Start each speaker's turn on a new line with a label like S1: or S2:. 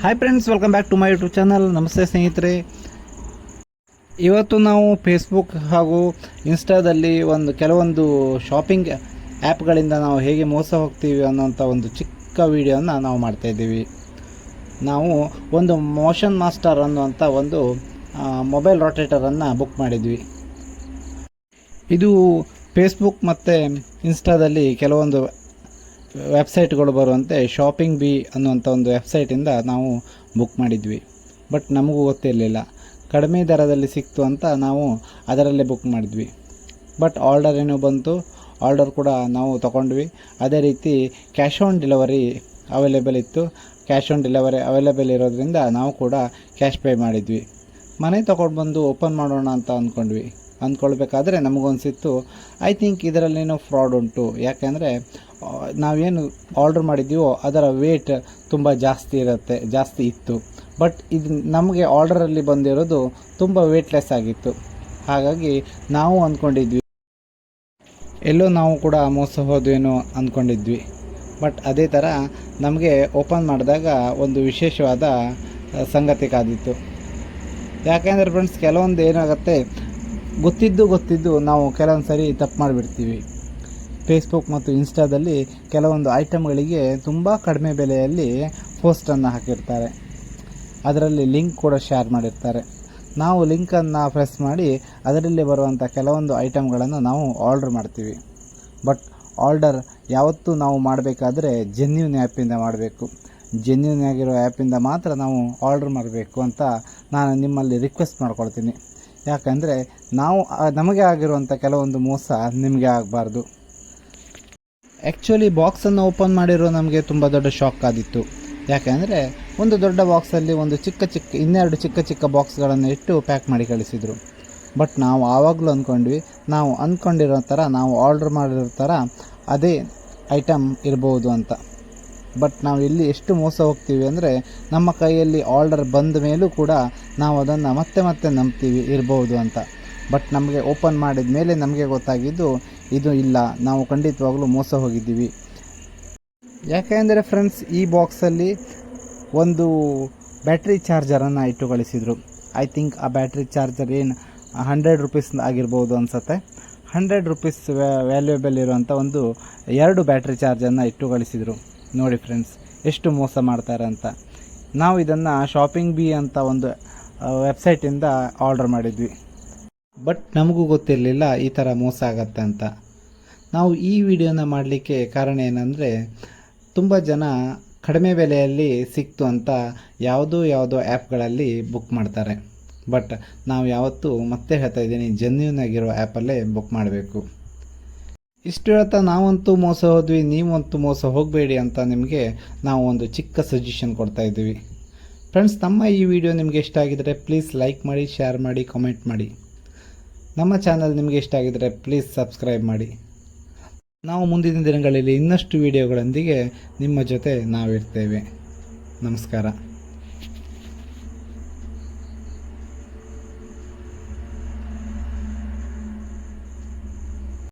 S1: Hi friends, welcome back to my YouTube channel. ನಮಸ್ತೆ ಸ್ನೇಹಿತರೆ. ಇವತ್ತು ನಾವು ಫೇಸ್ಬುಕ್ ಹಾಗೂ ಇನ್ಸ್ಟಾದಲ್ಲಿ ಕೆಲವೊಂದು ಶಾಪಿಂಗ್ ಆ್ಯಪ್ಗಳಿಂದ ನಾವು ಹೇಗೆ ಮೋಸ ಹೋಗ್ತೀವಿ ಅನ್ನೋಂಥ ಒಂದು ಚಿಕ್ಕ ವಿಡಿಯೋನ ನಾವು ಮಾಡ್ತಾಯಿದ್ದೀವಿ. ನಾವು ಒಂದು ಮೋಷನ್ ಮಾಸ್ಟರ್ ಅನ್ನುವಂಥ ಒಂದು ಮೊಬೈಲ್ ರೊಟೇಟರನ್ನು ಬುಕ್ ಮಾಡಿದ್ವಿ. ಇದು ಫೇಸ್ಬುಕ್ ಮತ್ತು ಇನ್ಸ್ಟಾದಲ್ಲಿ ಕೆಲವೊಂದು ವೆಬ್ಸೈಟ್ಗಳು ಬರುವಂತೆ ಶಾಪಿಂಗ್ ಬಿ ಅನ್ನುವಂಥ ಒಂದು ವೆಬ್ಸೈಟಿಂದ ನಾವು ಬುಕ್ ಮಾಡಿದ್ವಿ. ಬಟ್ ನಮಗೂ ಗೊತ್ತಿರಲಿಲ್ಲ, ಕಡಿಮೆ ದರದಲ್ಲಿ ಸಿಕ್ತು ಅಂತ ನಾವು ಅದರಲ್ಲೇ ಬುಕ್ ಮಾಡಿದ್ವಿ. ಬಟ್ ಆರ್ಡರ್ ಏನೋ ಬಂತು, ಆರ್ಡರ್ ಕೂಡ ನಾವು ತಗೊಂಡ್ವಿ. ಅದೇ ರೀತಿ ಕ್ಯಾಶ್ ಆನ್ ಡೆಲಿವರಿ ಅವೈಲೇಬಲ್ ಇತ್ತು. ಕ್ಯಾಶ್ ಆನ್ ಡೆಲಿವರಿ ಅವೈಲೇಬಲ್ ಇರೋದ್ರಿಂದ ನಾವು ಕೂಡ ಕ್ಯಾಶ್ ಪೇ ಮಾಡಿದ್ವಿ. ಮನೆ ತೊಗೊಂಡು ಬಂದು ಓಪನ್ ಮಾಡೋಣ ಅಂತ ಅಂದ್ಕೊಳ್ಬೇಕಾದ್ರೆ ನಮಗನ್ಸಿತ್ತು, ಐ ಥಿಂಕ್ ಇದರಲ್ಲೇನೋ ಫ್ರಾಡ್ ಉಂಟು. ಯಾಕೆಂದರೆ ನಾವೇನು ಆರ್ಡ್ರ್ ಮಾಡಿದ್ದೀವೋ ಅದರ ವೇಟ್ ತುಂಬ ಜಾಸ್ತಿ ಇತ್ತು. ಬಟ್ ಇದು ನಮಗೆ ಆರ್ಡರಲ್ಲಿ ಬಂದಿರೋದು ತುಂಬ ವೇಟ್ಲೆಸ್ ಆಗಿತ್ತು. ಹಾಗಾಗಿ ನಾವು ಅಂದ್ಕೊಂಡಿದ್ವಿ ಎಲ್ಲೋ ನಾವು ಕೂಡ ಮೋಸ ಹೋದ್ವೇನೋ ಅಂದ್ಕೊಂಡಿದ್ವಿ. ಬಟ್ ಅದೇ ಥರ ನಮಗೆ ಓಪನ್ ಮಾಡಿದಾಗ ಒಂದು ವಿಶೇಷವಾದ ಸಂಗತಿ ಕಾದಿತ್ತು. ಯಾಕೆಂದರೆ ಫ್ರೆಂಡ್ಸ್, ಕೆಲವೊಂದು ಏನಾಗುತ್ತೆ, ಗೊತ್ತಿದ್ದು ನಾವು ಕೆಲವೊಂದು ಸರಿ ತಪ್ಪು ಮಾಡಿಬಿಡ್ತೀವಿ. ಫೇಸ್ಬುಕ್ ಮತ್ತು ಇನ್ಸ್ಟಾದಲ್ಲಿ ಕೆಲವೊಂದು ಐಟಮ್ಗಳಿಗೆ ತುಂಬ ಕಡಿಮೆ ಬೆಲೆಯಲ್ಲಿ ಪೋಸ್ಟನ್ನು ಹಾಕಿರ್ತಾರೆ. ಅದರಲ್ಲಿ ಲಿಂಕ್ ಕೂಡ ಶೇರ್ ಮಾಡಿರ್ತಾರೆ. ನಾವು ಲಿಂಕನ್ನು ಪ್ರೆಸ್ ಮಾಡಿ ಅದರಲ್ಲಿ ಬರುವಂಥ ಕೆಲವೊಂದು ಐಟಮ್ಗಳನ್ನು ನಾವು ಆರ್ಡರ್ ಮಾಡ್ತೀವಿ. ಬಟ್ ಆರ್ಡರ್ ಯಾವತ್ತೂ ನಾವು ಮಾಡಬೇಕಾದ್ರೆ ಜೆನ್ಯೂನ್ ಆ್ಯಪಿಂದ ಮಾಡಬೇಕು. ಜೆನ್ಯೂನ್ ಆಗಿರೋ ಆ್ಯಪಿಂದ ಮಾತ್ರ ನಾವು ಆರ್ಡರ್ ಮಾಡಬೇಕು ಅಂತ ನಾನು ನಿಮ್ಮಲ್ಲಿ ರಿಕ್ವೆಸ್ಟ್ ಮಾಡ್ಕೊಳ್ತೀನಿ. ಯಾಕಂದರೆ ನಮಗೆ ಆಗಿರುವಂಥ ಕೆಲವೊಂದು ಮೋಸ ನಿಮಗೆ ಆಗಬಾರ್ದು. ಆ್ಯಕ್ಚುಲಿ ಬಾಕ್ಸನ್ನು ಓಪನ್ ಮಾಡಿರೋ ನಮಗೆ ತುಂಬ ದೊಡ್ಡ ಶಾಕ್ ಆದಿತ್ತು. ಯಾಕೆಂದರೆ ಒಂದು ದೊಡ್ಡ ಬಾಕ್ಸಲ್ಲಿ ಇನ್ನೆರಡು ಚಿಕ್ಕ ಚಿಕ್ಕ ಬಾಕ್ಸ್ಗಳನ್ನು ಇಟ್ಟು ಪ್ಯಾಕ್ ಮಾಡಿ ಕಳಿಸಿದರು. ಬಟ್ ನಾವು ಆವಾಗಲೂ ಅಂದ್ಕೊಂಡ್ವಿ, ನಾವು ಅಂದ್ಕೊಂಡಿರೋ ಥರ, ನಾವು ಆರ್ಡ್ರ್ ಮಾಡಿರೋ ಥರ ಅದೇ ಐಟಮ್ ಇರ್ಬೋದು ಅಂತ. ಬಟ್ ನಾವು ಇಲ್ಲಿ ಎಷ್ಟು ಮೋಸ ಹೋಗ್ತೀವಿ ಅಂದರೆ, ನಮ್ಮ ಕೈಯಲ್ಲಿ ಆರ್ಡರ್ ಬಂದ ಮೇಲೂ ಕೂಡ ನಾವು ಅದನ್ನು ಮತ್ತೆ ನಂಬ್ತೀವಿ ಇರ್ಬೋದು ಅಂತ. ಬಟ್ ನಮಗೆ ಓಪನ್ ಮಾಡಿದ ಮೇಲೆ ನಮಗೆ ಗೊತ್ತಾಗಿದ್ದು ಇದು ಇಲ್ಲ, ನಾವು ಖಂಡಿತವಾಗ್ಲೂ ಮೋಸ ಹೋಗಿದ್ದೀವಿ. ಯಾಕೆಂದರೆ ಫ್ರೆಂಡ್ಸ್, ಈ ಬಾಕ್ಸಲ್ಲಿ ಒಂದು ಬ್ಯಾಟ್ರಿ ಚಾರ್ಜರನ್ನು ಇಟ್ಟು ಕಳಿಸಿದರು. ಐ ಥಿಂಕ್ ಆ ಬ್ಯಾಟ್ರಿ ಚಾರ್ಜರ್ ಏನು 100 ರೂಪೀಸ್ ಆಗಿರ್ಬೋದು ಅನಿಸುತ್ತೆ. 100 ರೂಪೀಸ್ ವ್ಯಾಲ್ಯೂಯಬಲ್ ಇರುವಂಥ ಒಂದು 2 ಬ್ಯಾಟ್ರಿ ಚಾರ್ಜನ್ನು ಇಟ್ಟು ಕಳಿಸಿದರು. ನೋಡಿ ಫ್ರೆಂಡ್ಸ್, ಎಷ್ಟು ಮೋಸ ಮಾಡ್ತಾರೆ ಅಂತ. ನಾವು ಇದನ್ನು ಶಾಪಿಂಗ್ ಬಿ ಅಂತ ಒಂದು ವೆಬ್ಸೈಟಿಂದ ಆರ್ಡರ್ ಮಾಡಿದ್ವಿ. ಬಟ್ ನಮಗೂ ಗೊತ್ತಿರಲಿಲ್ಲ ಈ ಥರ ಮೋಸ ಆಗತ್ತೆ ಅಂತ. ನಾವು ಈ ವಿಡಿಯೋನ ಮಾಡಲಿಕ್ಕೆ ಕಾರಣ ಏನಂದರೆ, ತುಂಬ ಜನ ಕಡಿಮೆ ಬೆಲೆಯಲ್ಲಿ ಸಿಕ್ತು ಅಂತ ಯಾವುದೋ ಆ್ಯಪ್ಗಳಲ್ಲಿ ಬುಕ್ ಮಾಡ್ತಾರೆ. ಬಟ್ ನಾವು ಯಾವತ್ತೂ ಮತ್ತೆ ಹೇಳ್ತಾ ಇದ್ದೀನಿ, ಜೆನ್ಯೂನ್ ಆಗಿರೋ ಆ್ಯಪಲ್ಲೇ ಬುಕ್ ಮಾಡಬೇಕು. ಇಷ್ಟು ಹೇಳ್ತಾ ನಾವಂತೂ ಮೋಸ ಹೋದ್ವಿ, ನೀವಂತೂ ಮೋಸ ಹೋಗಬೇಡಿ ಅಂತ ನಿಮಗೆ ನಾವು ಒಂದು ಚಿಕ್ಕ ಸಜೆಷನ್ ಕೊಡ್ತಾ ಇದ್ದೀವಿ. ಫ್ರೆಂಡ್ಸ್, ನಮ್ಮ ಈ ವಿಡಿಯೋ ನಿಮಗೆ ಇಷ್ಟ ಆಗಿದರೆ ಪ್ಲೀಸ್ ಲೈಕ್ ಮಾಡಿ, ಶೇರ್ ಮಾಡಿ, ಕಾಮೆಂಟ್ ಮಾಡಿ. ನಮ್ಮ ಚಾನಲ್ ನಿಮಗೆ ಇಷ್ಟ ಆಗಿದರೆ ಪ್ಲೀಸ್ ಸಬ್ಸ್ಕ್ರೈಬ್ ಮಾಡಿ. ನಾವು ಮುಂದಿನ ದಿನಗಳಲ್ಲಿ ಇನ್ನಷ್ಟು ವಿಡಿಯೋಗಳೊಂದಿಗೆ ನಿಮ್ಮ ಜೊತೆ ನಾವಿರ್ತೇವೆ. ನಮಸ್ಕಾರ.